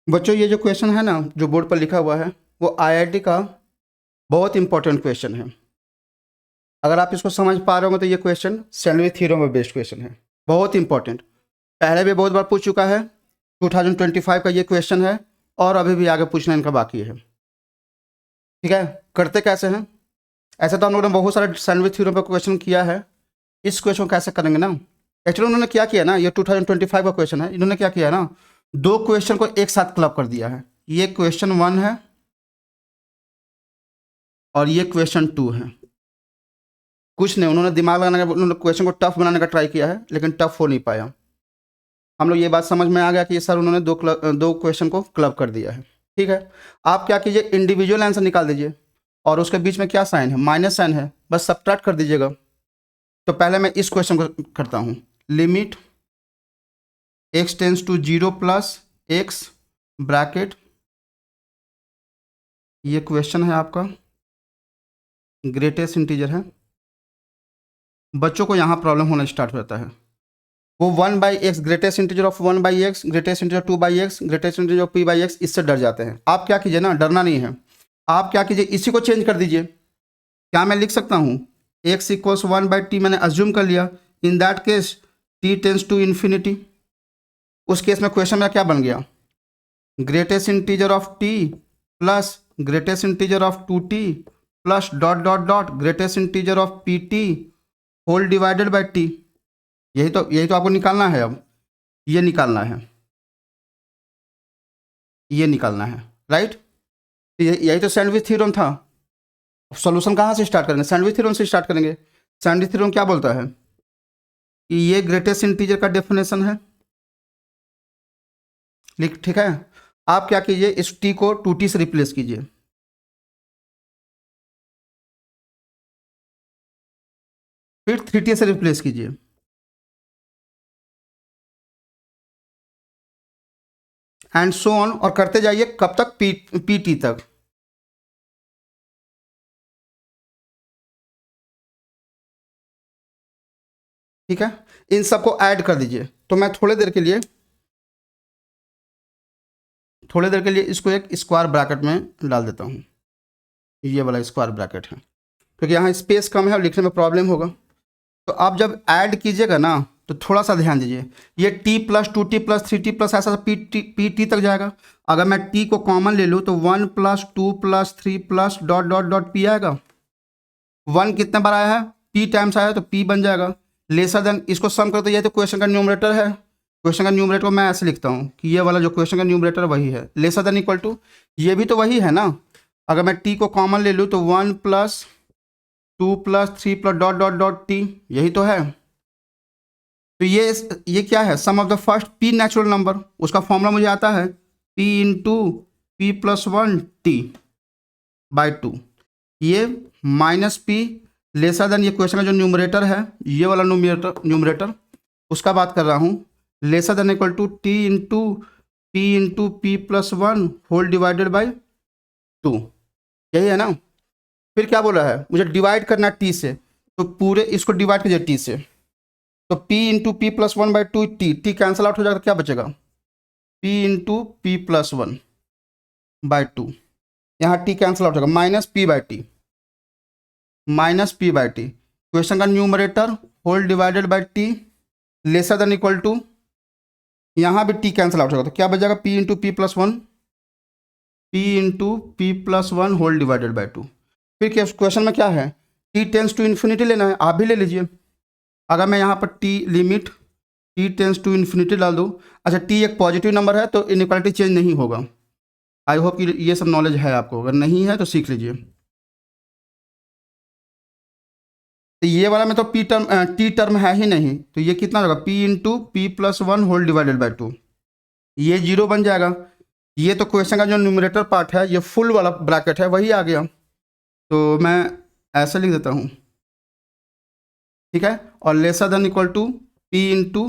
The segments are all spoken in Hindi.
बच्चों ये जो क्वेश्चन है ना जो बोर्ड पर लिखा हुआ है वो आईआईटी का बहुत इंपॉर्टेंट क्वेश्चन है। अगर आप इसको समझ पा रहे हो तो ये क्वेश्चन सैंडविच थ्योरम पर बेस्ड क्वेश्चन है, बहुत इंपॉर्टेंट। पहले भी बहुत बार पूछ चुका है, 2025 का ये क्वेश्चन है और अभी भी आगे पूछना इनका बाकी है। ठीक है, करते कैसे हैं? ऐसे तो हम लोगों ने बहुत सारे सैंडविच थ्योरम पर क्वेश्चन किया है, इस क्वेश्चन को कैसे करेंगे ना। एक्चुअली उन्होंने क्या किया ना, ये 2025 का क्वेश्चन है, इन्होंने क्या किया ना, दो क्वेश्चन को एक साथ क्लब कर दिया है। ये क्वेश्चन 1 है और ये क्वेश्चन 2 है। कुछ नहीं, उन्होंने दिमाग लगाने का, उन्होंने क्वेश्चन को टफ बनाने का ट्राई किया है लेकिन टफ हो नहीं पाया। हम लोग ये बात समझ में आ गया कि सर उन्होंने दो क्वेश्चन को क्लब कर दिया है। ठीक है, आप क्या कीजिए, इंडिविजुअल आंसर निकाल दीजिए और उसके बीच में क्या साइन है, माइनस साइन है, बस सब्ट्रैक्ट कर दीजिएगा। तो पहले मैं इस क्वेश्चन को करता हूँ, limit x tends to 0 plus x bracket, ये क्वेश्चन है आपका, ग्रेटेस्ट इंटीजर है। बच्चों को यहाँ प्रॉब्लम होना स्टार्ट हो जाता है। वो 1/x, greatest integer of 1/x, greatest integer 2/x, greatest integer of p/x, इससे डर जाते हैं। आप क्या कीजिए ना, डरना नहीं है, आप क्या कीजिए, इसी को चेंज कर दीजिए। क्या मैं लिख सकता हूँ, x इक्वल्स 1/t मैंने अज्यूम कर लिया, in that case t tends to infinity. उस केस में क्वेश्चन में क्या बन गया, greatest integer of t plus greatest integer of 2t plus dot dot dot greatest integer of pt whole divided by t। यही तो आपको निकालना है। अब ये निकालना है, ये निकालना है, राइट। यही तो सैंडविच थ्योरम था। सॉल्यूशन कहाँ से स्टार्ट करेंगे, सैंडविच थ्योरम से स्टार्ट करेंगे। सैंडविच थ्योरम क्या बोलता है कि ये ग्रेटेस्ट इंटीजर का डेफिनेशन है, ठीक है। आप क्या कीजिए, इस t को 2t से रिप्लेस कीजिए, फिर 3t से रिप्लेस कीजिए, एंड सो ऑन, और करते जाइए कब तक, pt तक। ठीक है, इन सबको ऐड कर दीजिए। तो मैं थोड़ी देर के लिए इसको एक स्क्वायर ब्रैकेट में डाल देता हूँ, ये वाला स्क्वायर ब्रैकेट है, क्योंकि यहाँ स्पेस कम है और लिखने में प्रॉब्लम होगा। तो आप जब ऐड कीजिएगा ना तो थोड़ा सा ध्यान दीजिए, ये t plus 2t plus 3t plus ऐसा pt तक जाएगा। अगर मैं t को कॉमन ले लूँ तो 1 plus 2 plus 3 plus dot dot dot p आएगा। 1 कितने बार आया है, p टाइम्स आया है, तो p बन जाएगा। लेसर देन, इसको सम करते ये तो क्वेश्चन का न्यूमरेटर है। क्वेश्चन का न्यूमरेटर को मैं ऐसे लिखता हूँ कि ये वाला जो क्वेश्चन का न्यूमरेटर वही है, लेसर देन इक्वल टू, ये भी तो वही है ना। अगर मैं t को कॉमन ले लूँ तो 1 plus 2 plus 3 plus dot dot dot t, यही तो है। तो ये क्या है, sum of the first p natural number, उसका फॉर्मूला मुझे आता है p into p plus 1 t by 2। ये माइनस p लेसर देन, ये क्वेश्चन का जो न्यूमरेटर है, ये वाला न्यूमरेटर उसका बात कर रहा हूँ, lesser than equal to t into p plus 1 whole divided by 2, यही है ना। फिर क्या बोला है, मुझे डिवाइड करना है t से, तो पूरे इसको डिवाइड कीजिए t से, तो p into p plus 1 by 2 t cancel out हो जाएगा, तो क्या बचेगा, p into p plus 1 by 2, यहाँ t कैंसिल आउट होगा, minus p by t, minus p by t. Question का numerator whole divided by t lesser than equal to, यहाँ भी t कैंसिल आउट होगा, तो क्या बचेगा, p into p plus 1, p into p plus 1 whole divided by 2। फिर क्या क्वेश्चन में क्या है, t टेंस टू इन्फिनिटी लेना है, आप भी ले लीजिए। अगर मैं यहाँ पर t limit t tends to infinity डाल दूँ, अच्छा t एक पॉजिटिव नंबर है तो इनइक्वालिटी चेंज नहीं होगा। आई होप कि ये सब नॉलेज है आपको, अगर नहीं है तो सीख लीजिए। तो ये वाला में तो t टर्म है ही नहीं, तो ये कितना होगा, p into p plus 1 whole divided by 2, ये 0 बन जाएगा। ये तो क्वेश्चन का जो न्यूमरेटर पार्ट है, ये फुल वाला ब्रैकेट है, वही आ गया, तो मैं ऐसे लिख देता हूँ, ठीक है। और lesser than equal to p into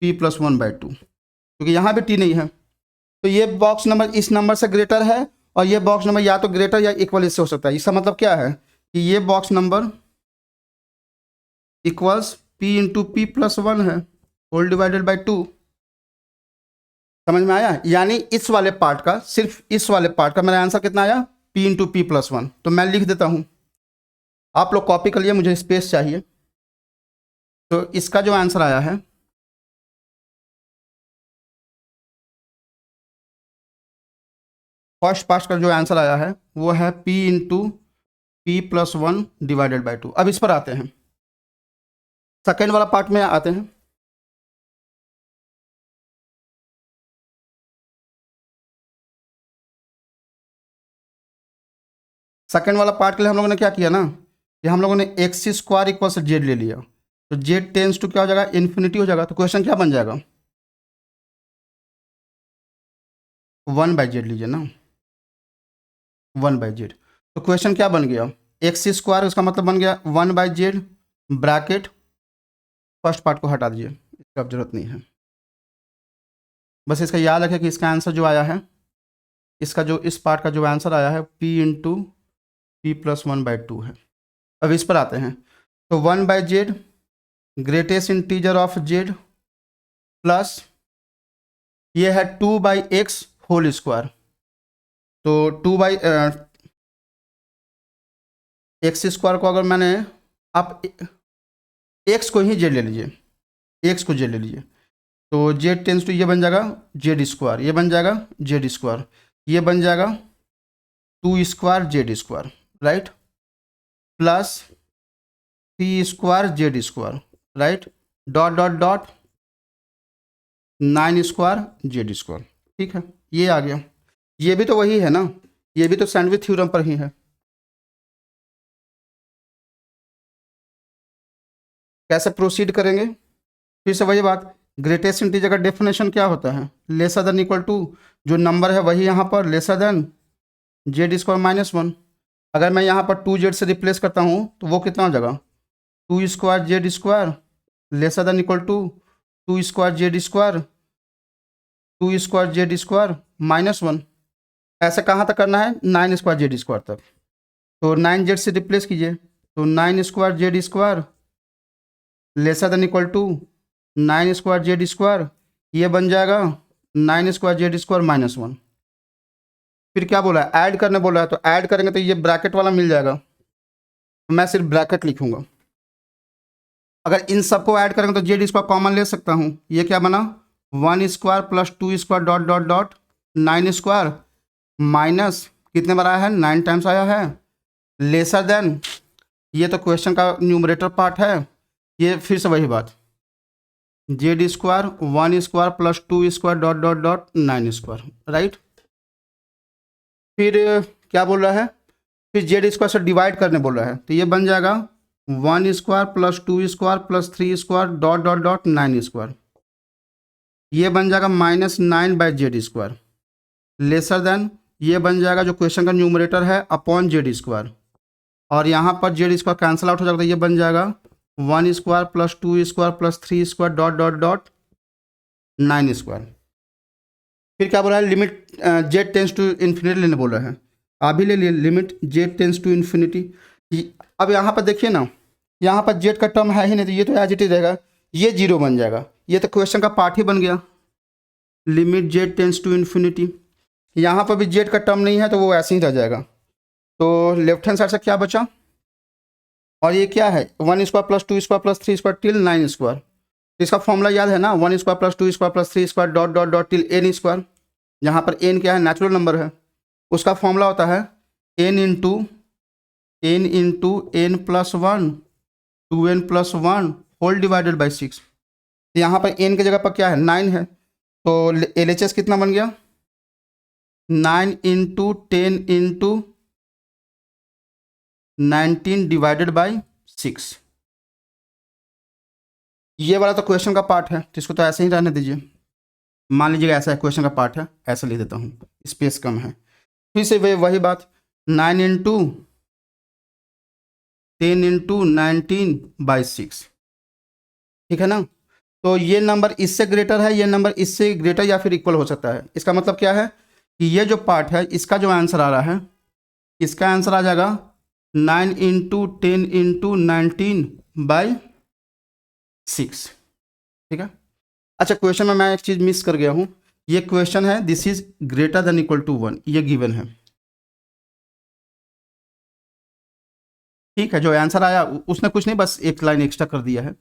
p plus 1 by 2, क्योंकि यहाँ भी t नहीं है, तो ये बॉक्स नंबर इस नंबर से ग्रेटर है और ये बॉक्स नंबर या तो ग्रेटर या इक्वल इससे हो सकता है। इसका मतलब क्या है कि ये box number equals p into p plus 1 है होल डिवाइडेड बाई 2, समझ में आया? यानी इस वाले पार्ट का, सिर्फ इस वाले पार्ट का मेरा आंसर कितना आया, p इंटू पी प्लस 1। तो मैं लिख देता हूँ, आप लोग कॉपी कर लिए, मुझे स्पेस चाहिए। तो इसका जो आंसर आया है, फर्स्ट पार्ट का जो आंसर आया है वो है p into p plus 1 divided by 2। अब इस पर आते हैं, सेकेंड वाला पार्ट में आते हैं। सेकेंड वाला पार्ट के लिए हम लोगों ने क्या किया ना, कि हम लोगों ने एक्स स्क्वायर इक्वल से जेड ले लिया, तो जेड टेंस टू क्या हो जाएगा, इन्फिनिटी हो जाएगा। तो क्वेश्चन क्या बन जाएगा, 1 बाई जेड लीजिए ना, 1 बाई जेड। तो क्वेश्चन क्या बन गया, एक्स स्क्वायर, उसका मतलब बन गया 1 by Z, bracket, first part को हटा दीजिए, इसका अब जरूरत नहीं है। बस इसका याद रखें कि इसका आंसर जो आया है, इसका जो इस पार्ट का जो आंसर आया है p into p plus 1 by 2 है। अब इस पर आते हैं, तो 1 by Z greatest integer of Z plus ये है 2 बाई एक्स होल स्क्वायर। तो 2 बाई एक्स स्क्वायर को अगर मैंने, आप एक्स को ही जेड ले लीजिए, एक्स को जेड ले लीजिए, तो जेड टेंस टू ये बन जाएगा जेड स्क्वायर, ये बन जाएगा जेड स्क्वायर, ये बन जाएगा 2 square z square, right, plus 3 square z square, right, dot dot dot 9 square z square. ठीक है, ये आ गया। ये भी तो वही है ना, ये भी तो सैंडविच थ्योरम पर ही है। कैसे प्रोसीड करेंगे, फिर से वही बात, ग्रेटेस्ट इंटीजर का डेफिनेशन क्या होता है, लेसर देन इक्वल टू, जो नंबर है वही यहाँ पर lesser than Z square minus 1। अगर मैं यहाँ पर 2z से रिप्लेस करता हूँ तो वो कितना हो जाएगा, 2 square z square lesser than equal to 2 square z square, 2 square z square minus 1। ऐसे कहाँ तक करना है, 9 स्क्वायर जेड स्क्वायर तक। तो 9z से रिप्लेस कीजिए, तो 9 square z square lesser than equal to 9 square z square, ये बन जाएगा 9 स्क्वायर जेड स्क्वायर माइनस 1। फिर क्या बोला है, ऐड करने बोला है, तो ऐड करेंगे तो ये ब्रैकेट वाला मिल जाएगा, तो मैं सिर्फ ब्रैकेट लिखूंगा। अगर इन सबको ऐड करेंगे तो जेड स्क्वायर कॉमन ले सकता हूँ, ये क्या बना 1 square plus 2 square dot dot dot 9 square minus कितने बार आया है, 9 टाइम्स आया है, लेसर देन, ये तो क्वेश्चन का न्यूमरेटर पार्ट है, ये फिर से वही बात, Z square 1 square plus 2 square dot dot dot 9 square, right. फिर क्या बोल रहा है, फिर जेड स्क्वायर से डिवाइड करने बोल रहा है, तो ये बन जाएगा 1 square plus 2 square plus 3 square dot dot dot 9 square, ये बन जाएगा -9 by Z square, lesser than, ये बन जाएगा जो क्वेश्चन का न्यूमरेटर है अपॉन जेड स्क्वायर, और यहाँ पर जेड स्क्वायर कैंसिल आउट हो जाएगा, तो ये बन जाएगा 1 square plus 2 square plus 3 square dot dot dot 9 square. फिर क्या बोला है, limit z tends to infinity लेने बोल रहा है, अभी ले लिए limit z tends to infinity. अब यहाँ पर देखिए ना, यहाँ पर जेड का टर्म है ही नहीं, तो ये तो एज इट इज रहेगा, ये 0 बन जाएगा, ये तो क्वेश्चन का पार्ट ही बन गया, limit z tends to infinity. यहाँ पर भी जेड का टर्म नहीं है तो वो ऐसे ही रह जाएगा, तो लेफ्ट हैंड साइड से क्या बचा, और ये क्या है 1 square plus 2 square plus 3 square till 9 square. इसका फॉर्मूला याद है ना, 1 square plus 2 square plus 3 square dot dot dot till n square. यहाँ पर n क्या है, नेचुरल नंबर है, उसका फॉर्मूला होता है n into n plus 1 2n plus 1 whole divided by 6। यहाँ पर n की जगह पर क्या है 9 है, तो LHS कितना बन गया 9 इंटू 10 इंटू 19 डिवाइडेड बाई 6। ये वाला तो क्वेश्चन का पार्ट है, तो इसको तो ऐसे ही रहने दीजिए, मान लीजिएगा ऐसा है क्वेश्चन का पार्ट है, ऐसा लिख देता हूँ, स्पेस कम है। फिर से वही बात 9 इंटू 10 इंटू 19 बाई 6, ठीक है ना। तो ये नंबर इससे ग्रेटर है, ये नंबर इससे ग्रेटर या फिर इक्वल हो सकता है। इसका मतलब क्या है कि ये जो पार्ट है इसका जो आंसर आ रहा है, इसका आंसर आ जाएगा 9 इंटू 10 इंटू 19 बाई 6, ठीक है। अच्छा, क्वेश्चन में मैं एक चीज़ मिस कर गया हूँ, ये क्वेश्चन है, this is greater than equal to 1, ये गिवन है। ठीक है, जो आंसर आया उसने कुछ नहीं, बस एक लाइन एक्स्ट्रा कर दिया है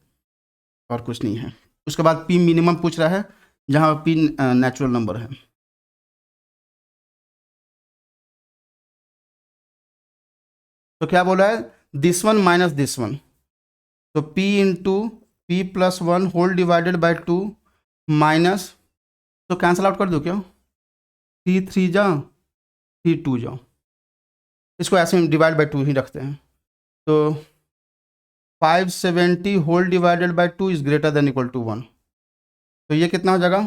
और कुछ नहीं है। उसके बाद पी मिनिमम पूछ रहा है, जहाँ पी नेचुरल नंबर है। तो क्या बोला है, this one minus this one, तो p into p plus one whole divided by 2 minus, तो कैंसिल आउट कर दो क्या, 3 3 जा 3 2 जाओ, इसको ऐसे डिवाइड बाई 2 ही रखते हैं। तो 570 whole divided by 2 is greater than equal to 1, तो ये कितना हो जाएगा,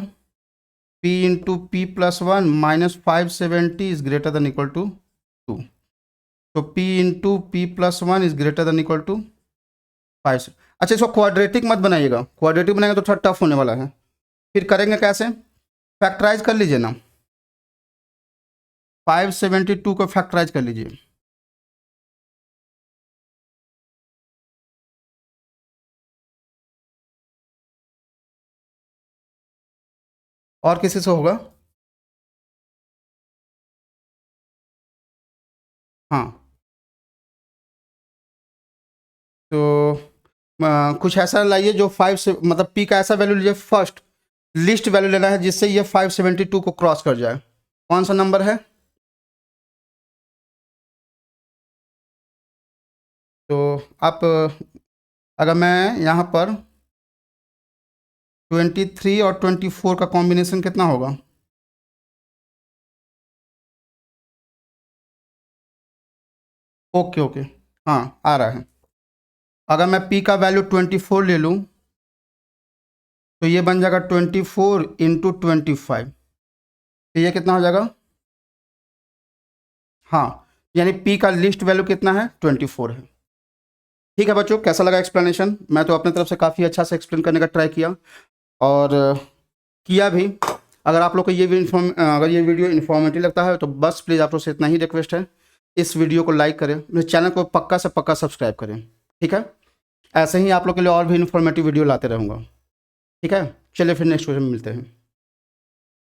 p into p plus one minus 570 is greater than equal to 2, तो p into p plus one is greater than equal to 5। अच्छा, इसको क्वाड्रेटिक मत बनाइएगा, क्वाड्रेटिक बनाएंगे तो थोड़ा टफ होने वाला है। फिर करेंगे कैसे, फैक्टराइज कर लीजिए ना, 572 को फैक्टराइज कर लीजिए। और किसी से होगा, हाँ, तो कुछ ऐसा लाइए जो 5 से, मतलब p का ऐसा वैल्यू लीजिए, फर्स्ट लिस्ट वैल्यू लेना है जिससे ये 572 को क्रॉस कर जाए। कौन सा नंबर है, तो आप अगर मैं यहाँ पर 23 और 24 का कॉम्बिनेशन कितना होगा, ओके ओके, हाँ आ रहा है। अगर मैं p का वैल्यू 24 ले लूँ तो ये बन जाएगा 24 इंटू 25, तो ये कितना हो जाएगा, हाँ, यानी p का लिस्ट वैल्यू कितना है, 24 है। ठीक है बच्चों, कैसा लगा एक्सप्लेनेशन, मैं तो अपने तरफ से काफ़ी अच्छा से एक्सप्लेन करने का ट्राई किया और किया भी। अगर आप लोग को ये भी अगर ये वीडियो इन्फॉर्मेटिव लगता है तो बस प्लीज़ आप लोग से इतना ही रिक्वेस्ट है, इस वीडियो को लाइक करें, मेरे चैनल को पक्का से पक्का सब्सक्राइब करें। ठीक है, ऐसे ही आप लोग के लिए और भी इन्फॉर्मेटिव वीडियो लाते रहूँगा। ठीक है, चलिए फिर नेक्स्ट वीडियो में मिलते हैं।